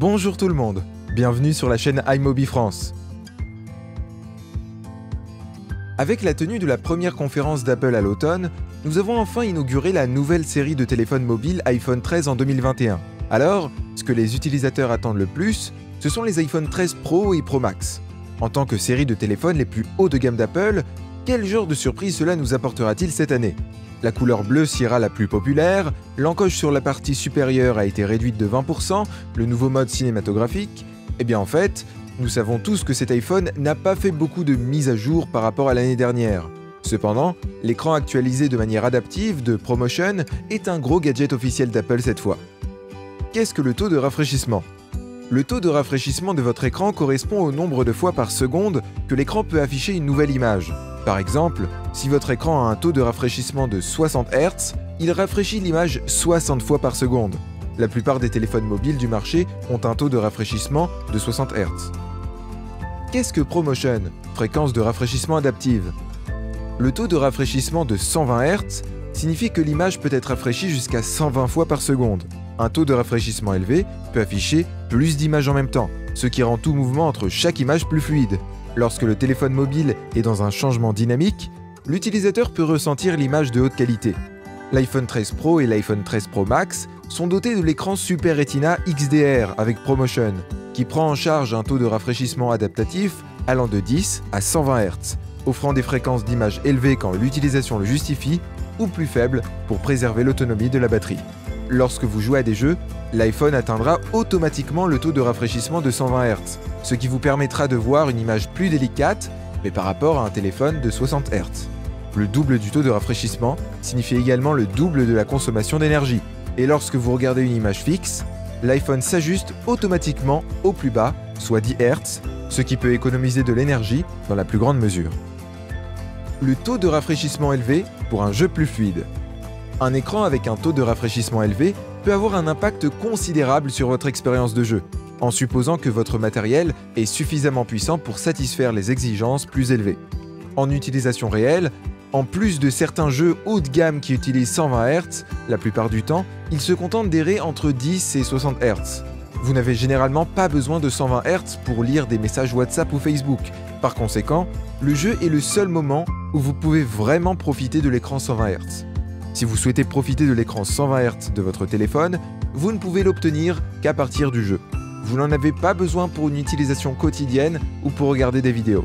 Bonjour tout le monde, bienvenue sur la chaîne iMobi France. Avec la tenue de la première conférence d'Apple à l'automne, nous avons enfin inauguré la nouvelle série de téléphones mobiles iPhone 13 en 2021. Alors, ce que les utilisateurs attendent le plus, ce sont les iPhone 13 Pro et Pro Max. En tant que série de téléphones les plus hauts de gamme d'Apple, quel genre de surprise cela nous apportera-t-il cette année? La couleur bleue sera la plus populaire, l'encoche sur la partie supérieure a été réduite de 20%, le nouveau mode cinématographique. Eh bien en fait, nous savons tous que cet iPhone n'a pas fait beaucoup de mises à jour par rapport à l'année dernière. Cependant, l'écran actualisé de manière adaptive de ProMotion est un gros gadget officiel d'Apple cette fois. Qu'est-ce que le taux de rafraîchissement? Le taux de rafraîchissement de votre écran correspond au nombre de fois par seconde que l'écran peut afficher une nouvelle image. Par exemple, si votre écran a un taux de rafraîchissement de 60 Hz, il rafraîchit l'image 60 fois par seconde. La plupart des téléphones mobiles du marché ont un taux de rafraîchissement de 60 Hz. Qu'est-ce que ProMotion, fréquence de rafraîchissement adaptive? Le taux de rafraîchissement de 120 Hz signifie que l'image peut être rafraîchie jusqu'à 120 fois par seconde. Un taux de rafraîchissement élevé peut afficher plus d'images en même temps, ce qui rend tout mouvement entre chaque image plus fluide. Lorsque le téléphone mobile est dans un changement dynamique, l'utilisateur peut ressentir l'image de haute qualité. L'iPhone 13 Pro et l'iPhone 13 Pro Max sont dotés de l'écran Super Retina XDR avec ProMotion, qui prend en charge un taux de rafraîchissement adaptatif allant de 10 à 120 Hz, offrant des fréquences d'image élevées quand l'utilisation le justifie, ou plus faibles pour préserver l'autonomie de la batterie. Lorsque vous jouez à des jeux, l'iPhone atteindra automatiquement le taux de rafraîchissement de 120 Hz, ce qui vous permettra de voir une image plus délicate, mais par rapport à un téléphone de 60 Hz. Le double du taux de rafraîchissement signifie également le double de la consommation d'énergie, et lorsque vous regardez une image fixe, l'iPhone s'ajuste automatiquement au plus bas, soit 10 Hz, ce qui peut économiser de l'énergie dans la plus grande mesure. Le taux de rafraîchissement élevé pour un jeu plus fluide. Un écran avec un taux de rafraîchissement élevé peut avoir un impact considérable sur votre expérience de jeu, en supposant que votre matériel est suffisamment puissant pour satisfaire les exigences plus élevées. En utilisation réelle, en plus de certains jeux haut de gamme qui utilisent 120 Hz, la plupart du temps, ils se contentent d'errer entre 10 et 60 Hz. Vous n'avez généralement pas besoin de 120 Hz pour lire des messages WhatsApp ou Facebook. Par conséquent, le jeu est le seul moment où vous pouvez vraiment profiter de l'écran 120 Hz. Si vous souhaitez profiter de l'écran 120 Hz de votre téléphone, vous ne pouvez l'obtenir qu'à partir du jeu. Vous n'en avez pas besoin pour une utilisation quotidienne ou pour regarder des vidéos.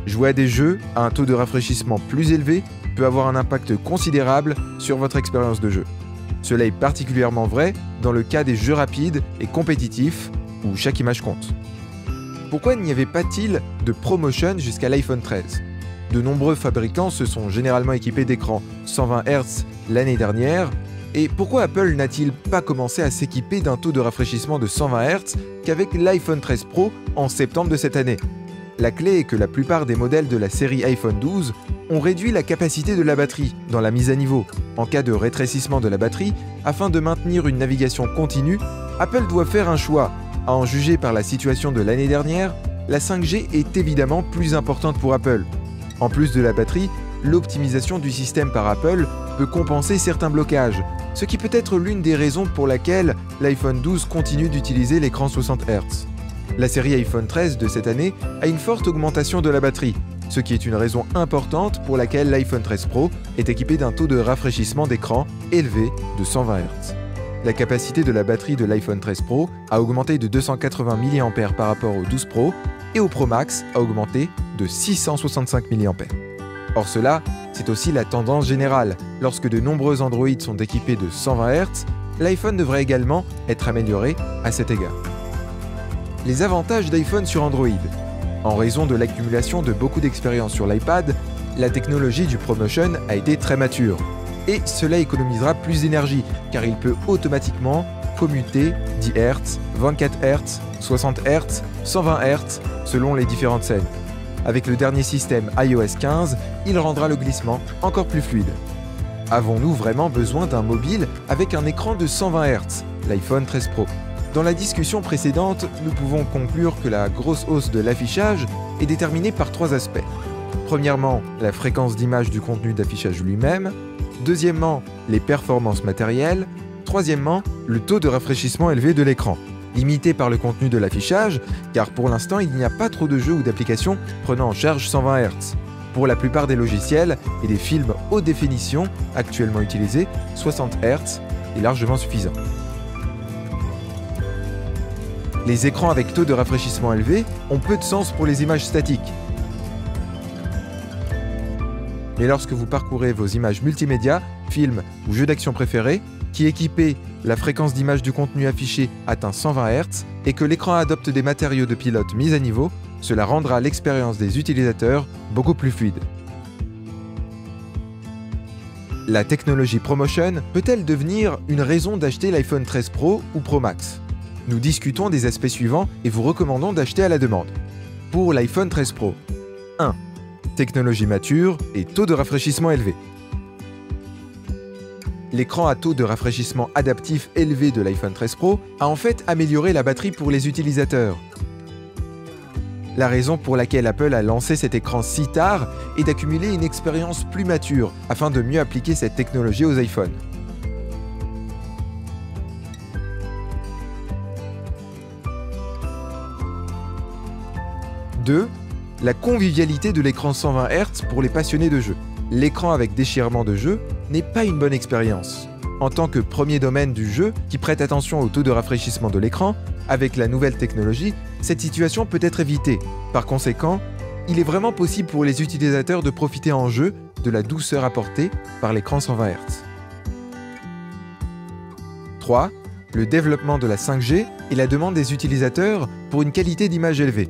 Jouer à des jeux à un taux de rafraîchissement plus élevé peut avoir un impact considérable sur votre expérience de jeu. Cela est particulièrement vrai dans le cas des jeux rapides et compétitifs où chaque image compte. Pourquoi n'y avait pas-il de ProMotion jusqu'à l'iPhone 13 ? De nombreux fabricants se sont généralement équipés d'écrans 120 Hz l'année dernière, et pourquoi Apple n'a-t-il pas commencé à s'équiper d'un taux de rafraîchissement de 120 Hz qu'avec l'iPhone 13 Pro en septembre de cette année? La clé est que la plupart des modèles de la série iPhone 12 ont réduit la capacité de la batterie dans la mise à niveau. En cas de rétrécissement de la batterie, afin de maintenir une navigation continue, Apple doit faire un choix. À en juger par la situation de l'année dernière, la 5G est évidemment plus importante pour Apple. En plus de la batterie, l'optimisation du système par Apple peut compenser certains blocages, ce qui peut être l'une des raisons pour laquelle l'iPhone 12 continue d'utiliser l'écran 60 Hz. La série iPhone 13 de cette année a une forte augmentation de la batterie, ce qui est une raison importante pour laquelle l'iPhone 13 Pro est équipé d'un taux de rafraîchissement d'écran élevé de 120 Hz. La capacité de la batterie de l'iPhone 13 Pro a augmenté de 280 mAh par rapport au 12 Pro et au Pro Max a augmenté de 665 mAh. Or cela, c'est aussi la tendance générale. Lorsque de nombreux Android sont équipés de 120 Hz, l'iPhone devrait également être amélioré à cet égard. Les avantages d'iPhone sur Android. En raison de l'accumulation de beaucoup d'expériences sur l'iPad, la technologie du ProMotion a été très mature. Et cela économisera plus d'énergie, car il peut automatiquement commuter 10 Hz, 24 Hz, 60 Hz, 120 Hz, selon les différentes scènes. Avec le dernier système iOS 15, il rendra le glissement encore plus fluide. Avons-nous vraiment besoin d'un mobile avec un écran de 120 Hz, l'iPhone 13 Pro? Dans la discussion précédente, nous pouvons conclure que la grosse hausse de l'affichage est déterminée par trois aspects. Premièrement, la fréquence d'image du contenu d'affichage lui-même. Deuxièmement, les performances matérielles. Troisièmement, le taux de rafraîchissement élevé de l'écran. Limité par le contenu de l'affichage, car pour l'instant il n'y a pas trop de jeux ou d'applications prenant en charge 120 Hz. Pour la plupart des logiciels et des films haute définition actuellement utilisés, 60 Hz est largement suffisant. Les écrans avec taux de rafraîchissement élevé ont peu de sens pour les images statiques. Mais lorsque vous parcourez vos images multimédia, films ou jeux d'action préférés, qui équipés, la fréquence d'image du contenu affiché atteint 120 Hz et que l'écran adopte des matériaux de pilote mis à niveau, cela rendra l'expérience des utilisateurs beaucoup plus fluide. La technologie ProMotion peut-elle devenir une raison d'acheter l'iPhone 13 Pro ou Pro Max? Nous discutons des aspects suivants et vous recommandons d'acheter à la demande. Pour l'iPhone 13 Pro, 1. Technologie mature et taux de rafraîchissement élevé. L'écran à taux de rafraîchissement adaptif élevé de l'iPhone 13 Pro a en fait amélioré la batterie pour les utilisateurs. La raison pour laquelle Apple a lancé cet écran si tard est d'accumuler une expérience plus mature afin de mieux appliquer cette technologie aux iPhones. 2. La convivialité de l'écran 120 Hz pour les passionnés de jeu. L'écran avec déchirement de jeu n'est pas une bonne expérience. En tant que premier domaine du jeu qui prête attention au taux de rafraîchissement de l'écran, avec la nouvelle technologie, cette situation peut être évitée. Par conséquent, il est vraiment possible pour les utilisateurs de profiter en jeu de la douceur apportée par l'écran 120 Hz. 3. Le développement de la 5G et la demande des utilisateurs pour une qualité d'image élevée.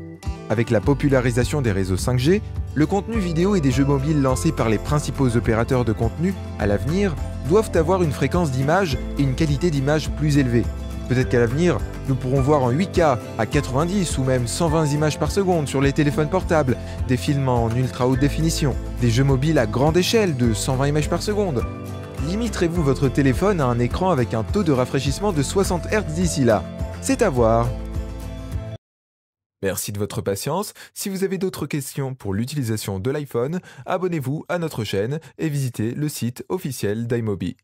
Avec la popularisation des réseaux 5G, le contenu vidéo et des jeux mobiles lancés par les principaux opérateurs de contenu à l'avenir doivent avoir une fréquence d'image et une qualité d'image plus élevée. Peut-être qu'à l'avenir, nous pourrons voir en 8K à 90 ou même 120 images par seconde sur les téléphones portables, des films en ultra haute définition, des jeux mobiles à grande échelle de 120 images par seconde. Limiterez-vous votre téléphone à un écran avec un taux de rafraîchissement de 60 Hz d'ici là? C'est à voir. Merci de votre patience. Si vous avez d'autres questions pour l'utilisation de l'iPhone, abonnez-vous à notre chaîne et visitez le site officiel d'iMobi.